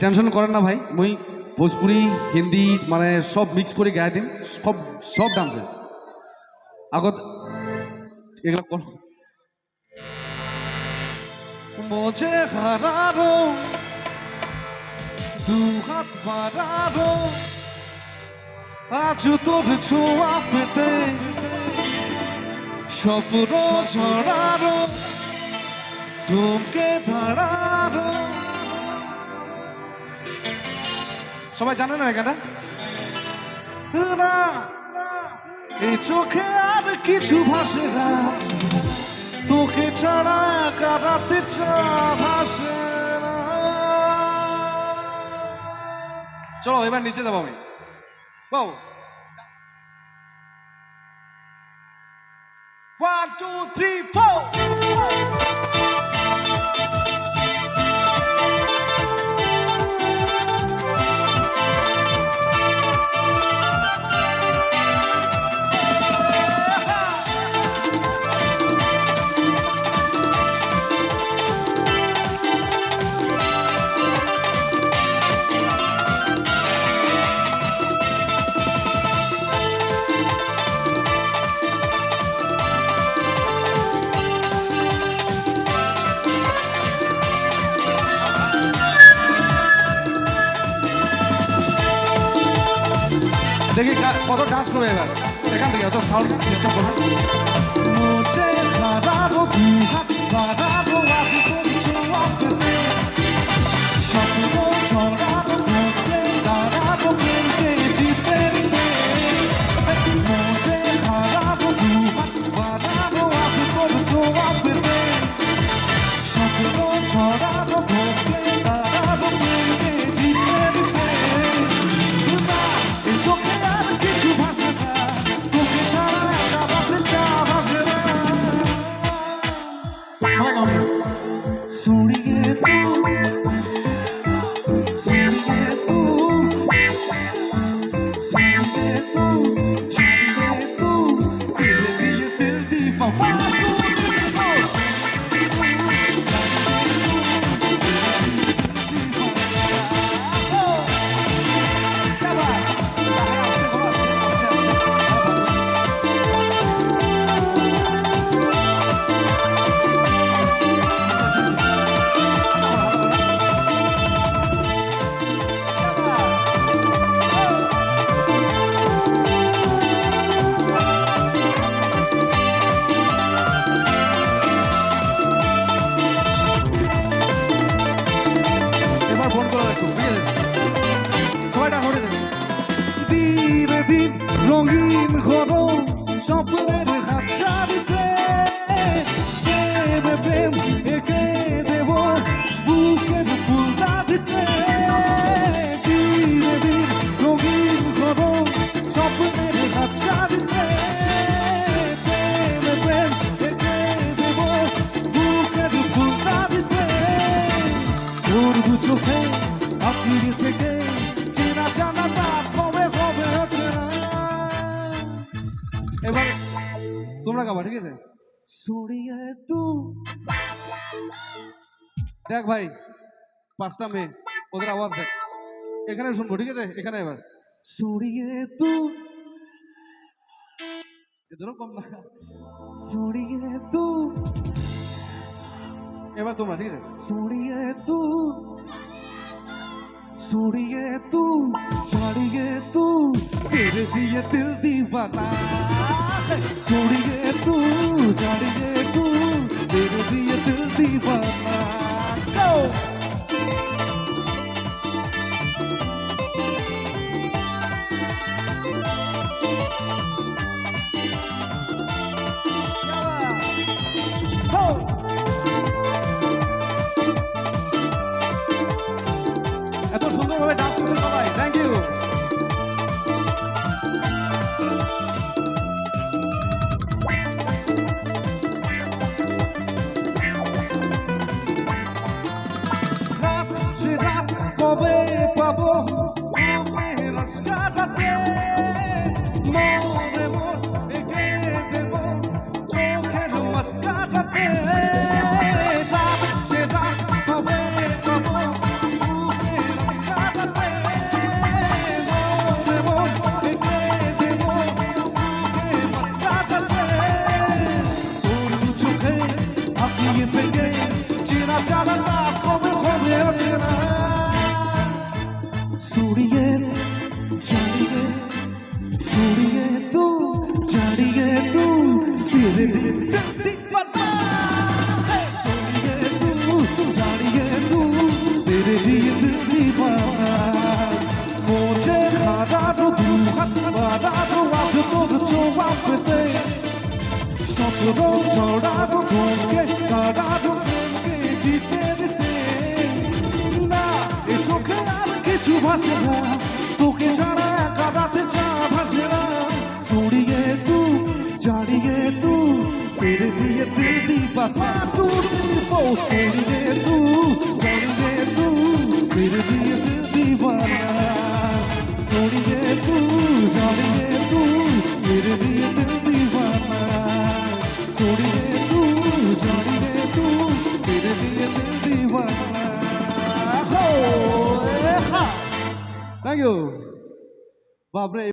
Tension করেন না ভাই, মুই ভোজপুরি হিন্দি মানে সব মিক্স করে গাই দিন, সব সব ডান্সে আগত এগুলো কোন মোজে হারারো দু হাত বাড়ারো আজ তোর ছোঁয়া পেতে স্বপ্ন ঝরারো তোকে দাঁড়ারো। সবাই জানে না এখানে এই চোখে আর কিছু ভাসে না, তোকে ছাড়া কাটাতে ভাসে না। চলো এবার নিচে যাবো আমি। বাবু 1 2 3 4 দেখি কত ডান্স করবে এবার, এখান থেকে অত সাউন্ড ডিস্টার্ব করবে। মোজে হারারো দু হাত বাড়ারো আজ তোর ছোঁয়া পেতে স্বপ্ন ঝরারো তোকে দাঁড়ারো খেলতে জিতে মোজে হারারো দু হাত বাড়ারো আজ তোর ছোঁয়া পেতে স্বপ্ন ঝরারো তোকে দাঁড়ারো খেলতে জিতে চোখে আর কিছু ভাসে না, তোকে ছাড়া কাটাতে ভাসে না। সবাই কেমন সুড়িয়ে তু সুড়িয়ে তু সুড়িয়ে তু ছাড়িয়ে তু দিল দিয়ে দিল দি পাওয়া ফোন করে রাখুন, ঠিক আছে? সবাইটা ধরে দেবে। ধীরে ধীরে রঙিন ঘর স্বপ্নের হাত ছাড়িতে প্রেম প্রেম একে দেব বুকের ফুলটা দিতে। ধীরে ধীরে রঙিন ঘর স্বপ্নের হাত ছাড়িতে প্রেম প্রেম একে দেব বুকের ফুলটা দিতে। তোর দু চোখে আপিল থেকে চেনা জানাটা কবে হবে চেনা। এবার তোমরা গাবা, ঠিক আছে? সরিয়ে তু দেখ ভাই, 5টা মেয়ে, ওদের আওয়াজ দেখ, এখানে শুনবো, ঠিক আছে? এখানে এবার সরিয়ে তু এদেরও কম না। সরিয়ে তু এবার তোমরা, ঠিক আছে? সরিয়ে তু সরিয়ে তু ছাড়িয়ে তু তেরে দিয়ে দিল দিवाना। সরিয়ে তু ছাড়িয়ে তু তেরে দিয়ে দিল দিवाना। Go! এত সুন্দরভাবে ডান্স করছে সবাই, থ্যাংক ইউ। রাত সে রাত কবে পাবো ওকে রাস্তাটাতে মরে মন একে দেব চোখের মাস্কাটাতে। রাত সে রাত কবে দিয়ে থেকে চেনা জানাটা কবে হবে অচেনা সুরিয়ে জানিয়ে সুরিয়ে তু জানিয়ে তু तेरे दिल दीवाना सुनिए तू जानिए तू तेरे दिल दीवाना मुझे खाना दो तू खाना दो आज तो जवाब दे सपनों छोड़ा दो ढूंढके खाना दो ढूंढके जीते दे ना ये चोखे আর কিছু ভাসে না তোকে ছাড়া একা রাতে চা ভাসে না সুরিয়ে তু जानिए तू तेरे दिए दिल दीवाना टूटी वो सुनिए तू जानिए तू तेरे दिए दिल दीवाना सुनिए तू जानिए तू तेरे दिए दिल दीवाना सुनिए तू जानिए तू तेरे दिए दिल दीवाना हो থ্যাংক ইউ বাপরে